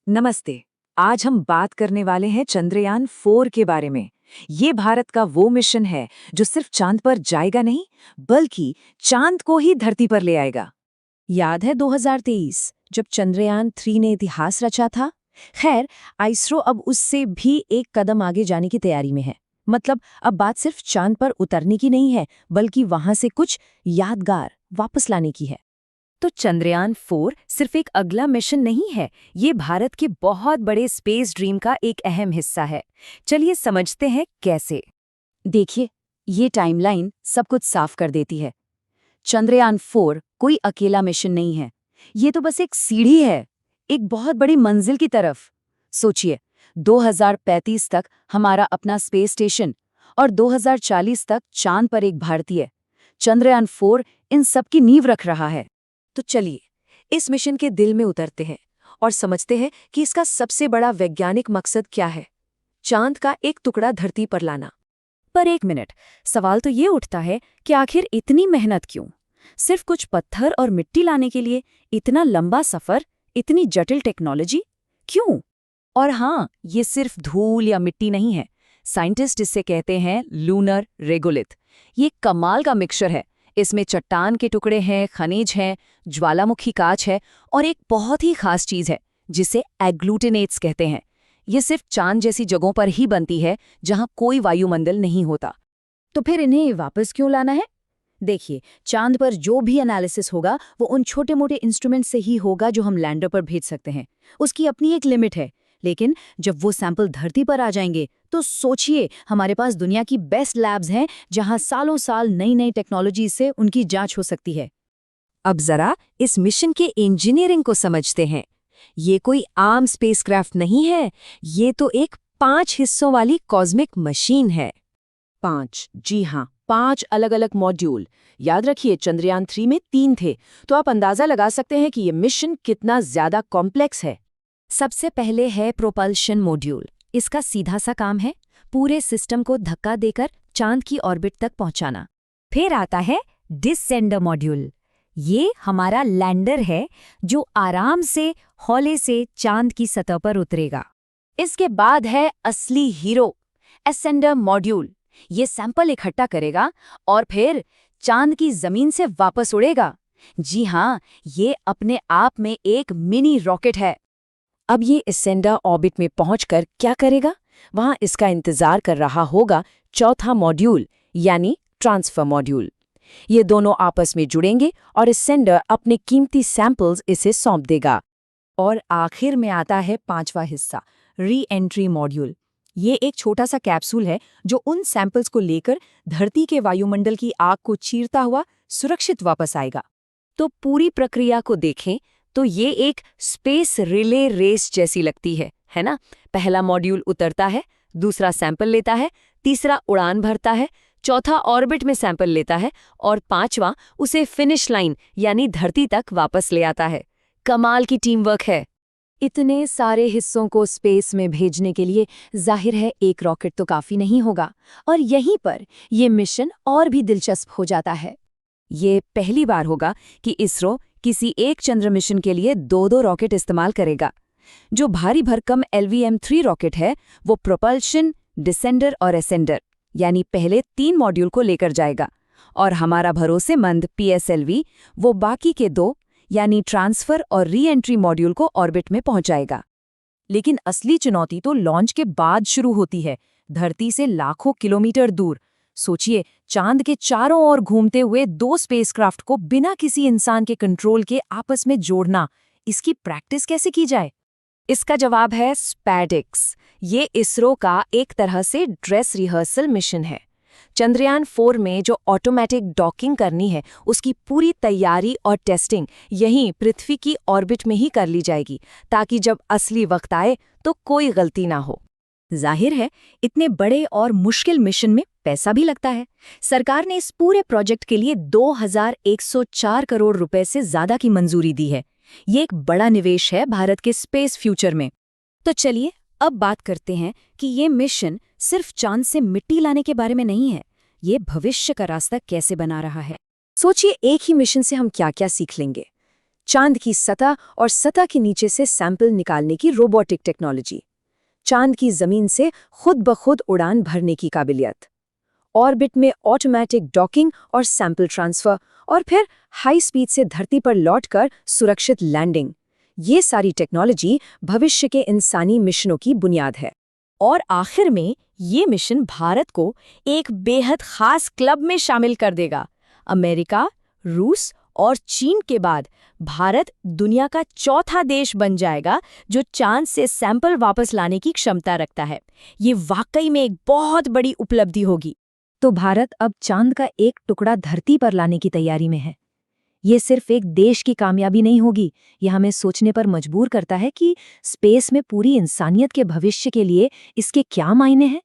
नमस्ते। आज हम बात करने वाले हैं चंद्रयान 4 के बारे में। ये भारत का वो मिशन है जो सिर्फ चांद पर जाएगा नहीं, बल्कि चांद को ही धरती पर ले आएगा। याद है 2023 जब चंद्रयान 3 ने इतिहास रचा था। खैर, इसरो अब उससे भी एक कदम आगे जाने की तैयारी में है। मतलब अब बात सिर्फ चांद पर उतरने की नहीं है, बल्कि वहां से कुछ यादगार वापस लाने की है। तो चंद्रयान 4 सिर्फ एक अगला मिशन नहीं है, ये भारत के बहुत बड़े स्पेस ड्रीम का एक अहम हिस्सा है। चलिए समझते हैं कैसे। देखिए, ये टाइमलाइन सब कुछ साफ कर देती है। चंद्रयान 4 कोई अकेला मिशन नहीं है। ये तो बस एक सीढ़ी है, एक बहुत बड़ी मंजिल की तरफ। सोचिए, 2035 तक हमारा अपना स्पेस स्टेशन और 2040 तक चांद पर एक भारतीय। चंद्रयान 4 इन सब की नींव रख रहा है। तो चलिए, इस मिशन के दिल में उतरते हैं और समझते हैं कि इसका सबसे बड़ा वैज्ञानिक मकसद क्या है। चांद का एक टुकड़ा धरती पर लाना। पर एक मिनट, सवाल तो ये उठता है कि आखिर इतनी मेहनत क्यों? सिर्फ कुछ पत्थर और मिट्टी लाने के लिए इतना लंबा सफर, इतनी जटिल टेक्नोलॉजी क्यों? और हाँ, ये सिर्फ धूल या मिट्टी नहीं है। साइंटिस्ट इसे कहते हैं लूनर रेगोलिथ। ये कमाल का मिक्सचर है। इसमें चट्टान के टुकड़े हैं, खनिज हैं, ज्वालामुखी कांच है और एक बहुत ही खास चीज है जिसे एग्लूटिनेट्स कहते हैं। ये सिर्फ चांद जैसी जगहों पर ही बनती है जहां कोई वायुमंडल नहीं होता। तो फिर इन्हें वापस क्यों लाना है? देखिए, चांद पर जो भी एनालिसिस होगा वो उन छोटे मोटे इंस्ट्रूमेंट से ही होगा जो हम लैंडर पर भेज सकते हैं। उसकी अपनी एक लिमिट है। लेकिन जब वो सैंपल धरती पर आ जाएंगे तो सोचिए, हमारे पास दुनिया की बेस्ट लैब्स हैं जहां सालों साल नई नई टेक्नोलॉजी से उनकी जांच हो सकती है। अब जरा इस मिशन के इंजीनियरिंग को समझते हैं। ये कोई आम स्पेसक्राफ्ट नहीं है, ये तो एक 5 हिस्सों वाली कॉस्मिक मशीन है। 5, जी हाँ, 5 अलग अलग मॉड्यूल। याद रखिए, चंद्रयान 3 में 3 थे, तो आप अंदाजा लगा सकते हैं कि ये मिशन कितना ज्यादा कॉम्प्लेक्स है। सबसे पहले है प्रोपल्शन मॉड्यूल। इसका सीधा सा काम है पूरे सिस्टम को धक्का देकर चांद की ऑर्बिट तक पहुंचाना। फिर आता है डिसेंडर मॉड्यूल। ये हमारा लैंडर है जो आराम से हौले से चांद की सतह पर उतरेगा। इसके बाद है असली हीरो, एसेंडर मॉड्यूल। ये सैंपल इकट्ठा करेगा और फिर चांद की जमीन से वापस उड़ेगा। जी हाँ, ये अपने आप में एक मिनी रॉकेट है। अब ये एसेंडर ऑर्बिट में पहुंचकर क्या करेगा? वहां इसका इंतजार कर रहा होगा चौथा मॉड्यूल, यानी ट्रांसफर मॉड्यूल। ये दोनों आपस में जुड़ेंगे और एसेंडर अपने कीमती सैंपल्स इसे सौंप देगा। और आखिर में आता है 5वां हिस्सा, री एंट्री मॉड्यूल। ये एक छोटा सा कैप्सूल है जो उन सैंपल्स को लेकर धरती के वायुमंडल की आग को चीरता हुआ सुरक्षित वापस आएगा। तो पूरी प्रक्रिया को देखें तो ये एक स्पेस रिले रेस जैसी लगती है ना? पहला मॉड्यूल उतरता है, दूसरा सैंपल लेता है, तीसरा उड़ान भरता है, चौथा ऑर्बिट में सैंपल लेता है और 5वां उसे फिनिश लाइन यानी धरती तक वापस ले आता है। कमाल की टीम वर्क है। इतने सारे हिस्सों को स्पेस में भेजने के लिए जाहिर है एक रॉकेट तो काफी नहीं होगा, और यहीं पर ये मिशन और भी दिलचस्प हो जाता है। ये पहली बार होगा कि इसरो किसी एक चंद्र मिशन के लिए 2-2 रॉकेट इस्तेमाल करेगा। जो भारी भरकम LVM-3 रॉकेट है वो प्रोपल्शन, डिसेंडर और एसेंडर यानी पहले 3 मॉड्यूल को लेकर जाएगा, और हमारा भरोसेमंद PSLV वो बाकी के 2 यानी ट्रांसफर और री एंट्री मॉड्यूल को ऑर्बिट में पहुंचाएगा। लेकिन असली चुनौती तो लॉन्च के बाद शुरू होती है, धरती से लाखों किलोमीटर दूर। सोचिए, चांद के चारों ओर घूमते हुए 2 स्पेसक्राफ्ट को बिना किसी इंसान के कंट्रोल के आपस में जोड़ना, इसकी प्रैक्टिस कैसे की जाए? इसका जवाब है स्पैडिक्स। ये इसरो का एक तरह से ड्रेस रिहर्सल मिशन है। चंद्रयान 4 में जो ऑटोमेटिक डॉकिंग करनी है, उसकी पूरी तैयारी और टेस्टिंग यहीं पृथ्वी की ऑर्बिट में ही कर ली जाएगी, ताकि जब असली वक्त आए तो कोई गलती ना हो। जाहिर है, इतने बड़े और मुश्किल मिशन में पैसा भी लगता है। सरकार ने इस पूरे प्रोजेक्ट के लिए 2104 करोड़ रुपए से ज्यादा की मंजूरी दी है। ये एक बड़ा निवेश है भारत के स्पेस फ्यूचर में। तो चलिए, अब बात करते हैं कि ये मिशन सिर्फ चांद से मिट्टी लाने के बारे में नहीं है, ये भविष्य का रास्ता कैसे बना रहा है। सोचिए, एक ही मिशन से हम क्या क्या सीख लेंगे। चांद की सतह और सतह के नीचे से सैंपल निकालने की रोबोटिक टेक्नोलॉजी, चांद की जमीन से खुद ब खुद उड़ान भरने की काबिलियत, ऑर्बिट में ऑटोमेटिक डॉकिंग और सैंपल ट्रांसफर, और फिर हाई स्पीड से धरती पर लौटकर सुरक्षित लैंडिंग। ये सारी टेक्नोलॉजी भविष्य के इंसानी मिशनों की बुनियाद है। और आखिर में ये मिशन भारत को एक बेहद खास क्लब में शामिल कर देगा। अमेरिका, रूस और चीन के बाद भारत दुनिया का चौथा देश बन जाएगा जो चांद से सैंपल वापस लाने की क्षमता रखता है। ये वाकई में एक बहुत बड़ी उपलब्धि होगी। तो भारत अब चांद का एक टुकड़ा धरती पर लाने की तैयारी में है। ये सिर्फ एक देश की कामयाबी नहीं होगी, यह हमें सोचने पर मजबूर करता है कि स्पेस में पूरी इंसानियत के भविष्य के लिए इसके क्या मायने हैं।